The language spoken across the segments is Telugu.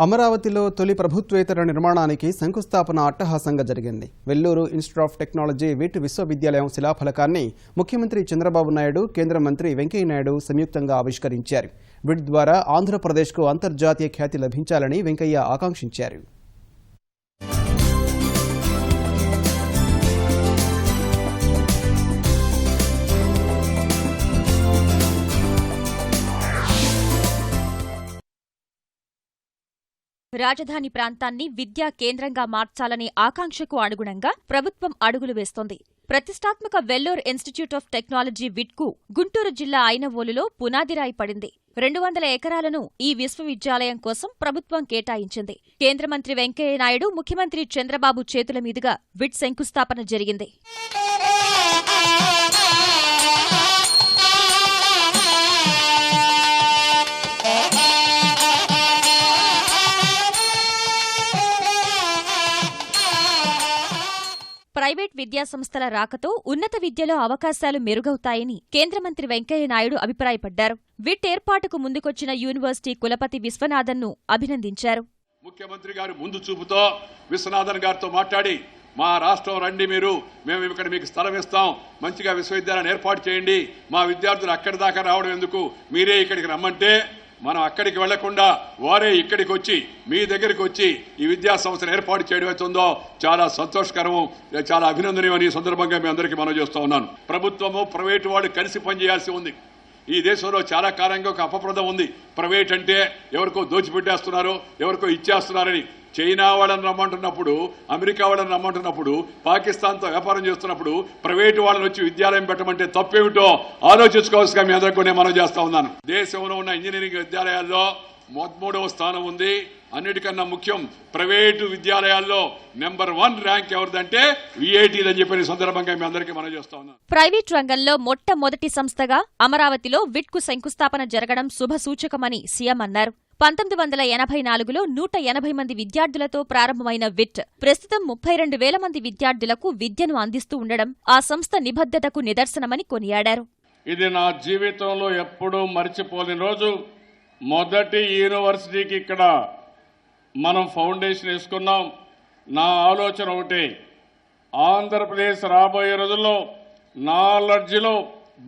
అమరావతిలో తొలి ప్రభుత్వేతర నిర్మాణానికి శంకుస్థాపన అట్టహాసంగా జరిగింది. Vellore Institute of Technology VIT విశ్వవిద్యాలయం శిలాఫలకాన్ని ముఖ్యమంత్రి చంద్రబాబు నాయుడు, కేంద్ర మంత్రి వెంకయ్యనాయుడు సంయుక్తంగా ఆవిష్కరించారు. విట్ ద్వారా ఆంధ్రప్రదేశ్కు అంతర్జాతీయ ఖ్యాతి లభించాలని వెంకయ్య ఆకాంక్షించారు. రాజధాని ప్రాంతాన్ని విద్యా కేంద్రంగా మార్చాలనే ఆకాంక్షకు అనుగుణంగా ప్రభుత్వం అడుగులు వేస్తోంది. ప్రతిష్టాత్మక వెల్లూర్ ఇన్స్టిట్యూట్ ఆఫ్ టెక్నాలజీ విట్కు గుంటూరు జిల్లా ఐనవోలులో పునాదిరాయి పడింది. 200 ఎకరాలను ఈ విశ్వవిద్యాలయం కోసం ప్రభుత్వం కేటాయించింది. కేంద్ర మంత్రి వెంకయ్యనాయుడు, ముఖ్యమంత్రి చంద్రబాబు చేతుల మీదుగా విట్ శంకుస్థాపన జరిగింది. ప్రైవేట్ విద్యాసంస్థల రాకతో ఉన్నత విద్యలో అవకాశాలు మెరుగవుతాయని కేంద్ర మంత్రి వెంకయ్యనాయుడు అభిప్రాయపడ్డారు. విట్ ఏర్పాటుకు ముందుకొచ్చిన యూనివర్సిటీ కులపతి విశ్వనాథన్ను అభినందించారు. ముఖ్యమంత్రి గారు ముందు చూపుతో విశ్వనాథన్ గారితో మాట్లాడి, మా రాష్ట్రం రండి, మేము ఇక్కడ మీకు స్థలం ఇస్తాం, మంచిగా విశ్వవిద్యాలయాన్ని ఏర్పాటు చేయండి, మా విద్యార్థులు అక్కడి దాకా రావడం ఎందుకు, మీరే ఇక్కడికి రమ్మంటే మనం అక్కడికి వెళ్లకుండా వారే ఇక్కడికి వచ్చి మీ దగ్గరికి వచ్చి ఈ విద్యా సంస్థను ఏర్పాటు చేయడం అవుతుందో చాలా సంతోషకరం, చాలా అభినందనీయం అని ఈ సందర్భంగా మీ అందరికీ మనం చేస్తూ ఉన్నాను. ప్రభుత్వము ప్రైవేటు వాళ్ళు కలిసి పనిచేయాల్సి ఉంది. ఈ దేశంలో చాలా కాలంగా ఒక అపప్రదం ఉంది. ప్రైవేట్ అంటే ఎవరికో దోచిపెట్టేస్తున్నారు, ఎవరికో ఇచ్చేస్తున్నారని. చైనా వాళ్ళని రమ్మంటున్నప్పుడు, అమెరికా వాళ్ళని రమ్మంటున్నప్పుడు, పాకిస్తాన్తో వ్యాపారం చేస్తున్నప్పుడు ప్రైవేటు వాళ్ళని వచ్చి విద్యాలయం పెట్టమంటే తప్పేమిటో ఆలోచించుకోవాల్సిగా మీ అందరికీ నేను మనం చేస్తా ఉన్నాను. దేశంలో ఉన్న ఇంజనీరింగ్ విద్యాలయాల్లో 13వ స్థానం ఉంది. అన్నిటికన్నా ముఖ్యం, ప్రైవేటు విద్యాలయాల్లో నెంబర్ 1 ర్యాంక్ ఎవరిదంటే విఐటీలని చెప్పిన సందర్భంగా మీ అందరికీ మనం చేస్తా ఉన్నాను. ప్రైవేట్ రంగంలో మొట్టమొదటి సంస్థగా అమరావతిలో విట్కు శంకుస్థాపన జరగడం శుభసూచకమని సీఎం అన్నారు. 1984లో 180 మంది విద్యార్థులతో ప్రారంభమైన విట్ ప్రస్తుతం 32,000 మంది విద్యార్థులకు విద్యను అందిస్తూ ఉండడం ఆ సంస్థ నిబద్ధతకు నిదర్శనమని కొనియాడారు. ఇది నా జీవితంలో ఎప్పుడూ మర్చిపోలేని రోజు. మొదటి యూనివర్సిటీకి ఇక్కడ మనం ఫౌండేషన్ వేసుకున్నాం. నా ఆలోచన ఒకటే, ఆంధ్రప్రదేశ్ రాబోయే రోజుల్లో నాలెడ్జ్లో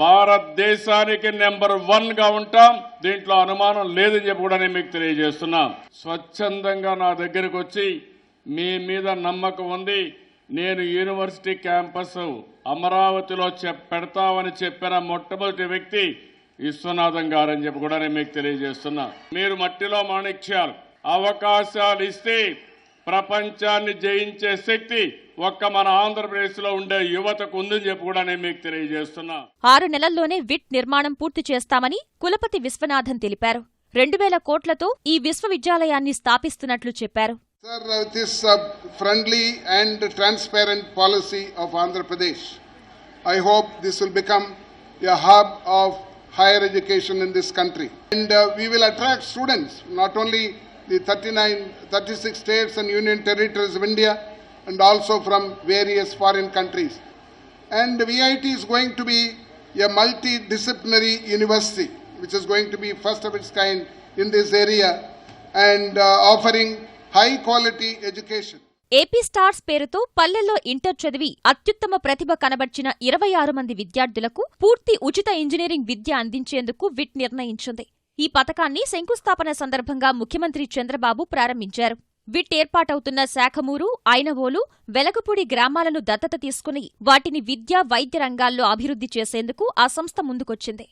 భారతదేశానికి నెంబర్ 1గా ఉంటాం. దీంట్లో అనుమానం లేదని చెప్పి కూడా నేను మీకు తెలియజేస్తున్నా. స్వచ్ఛందంగా నా దగ్గరకు వచ్చి మీ మీద నమ్మకం ఉంది, నేను యూనివర్సిటీ క్యాంపస్ అమరావతిలో పెడతామని చెప్పిన మొట్టమొదటి వ్యక్తి విశ్వనాథం గారని చెప్పి కూడా నేను మీకు తెలియజేస్తున్నా. మీరు మట్టిలో మాణిక్యాలు, అవకాశాలు ఇస్తే ప్రపంచాన్ని జయించే శక్తి ఒక్క మన ఆంధ్రప్రదేశ్ లో ఉండే యువతకు ఉందని చెప్పి కూడా నేను మీకు తెలియజేస్తున్నా. 6 నెలల్లోనే విట్ నిర్మాణం పూర్తి చేస్తామని కులపతి విశ్వనాథన్ తెలిపారు. 2,000 కోట్లతో ఈ విశ్వవిద్యాలయాన్ని స్థాపిస్తున్నట్లు చెప్పారు. Sir, this friendly and transparent policy of Andhra Pradesh, I hope this will become a hub of higher education in this country. And we will attract students, not only the 36 states and union territories of India, and also from various foreign countries. And VIT is going to be a multidisciplinary university, which is going to be first of its kind in this area, and offering high quality education. AP stars పేరుతో పల్లెల్లో ఇంటర్ చదివి అత్యుత్తమ ప్రతిభ కనబర్చిన 26 మంది విద్యార్థులకు పూర్తి ఉచిత ఇంజనీరింగ్ విద్య అందించేందుకు విట్ నిర్ణయించింది. ఈ పథకాన్ని శంకుస్థాపన సందర్భంగా ముఖ్యమంత్రి చంద్రబాబు ప్రారంభించారు. విట్ ఏర్పాటవుతున్న శాఖమూరు, ఐనవోలు, వెలగపూడి గ్రామాలను దత్తత తీసుకుని వాటిని విద్యా, వైద్య రంగాల్లో అభివృద్ధి చేసేందుకు ఆ సంస్థ ముందుకొచ్చింది.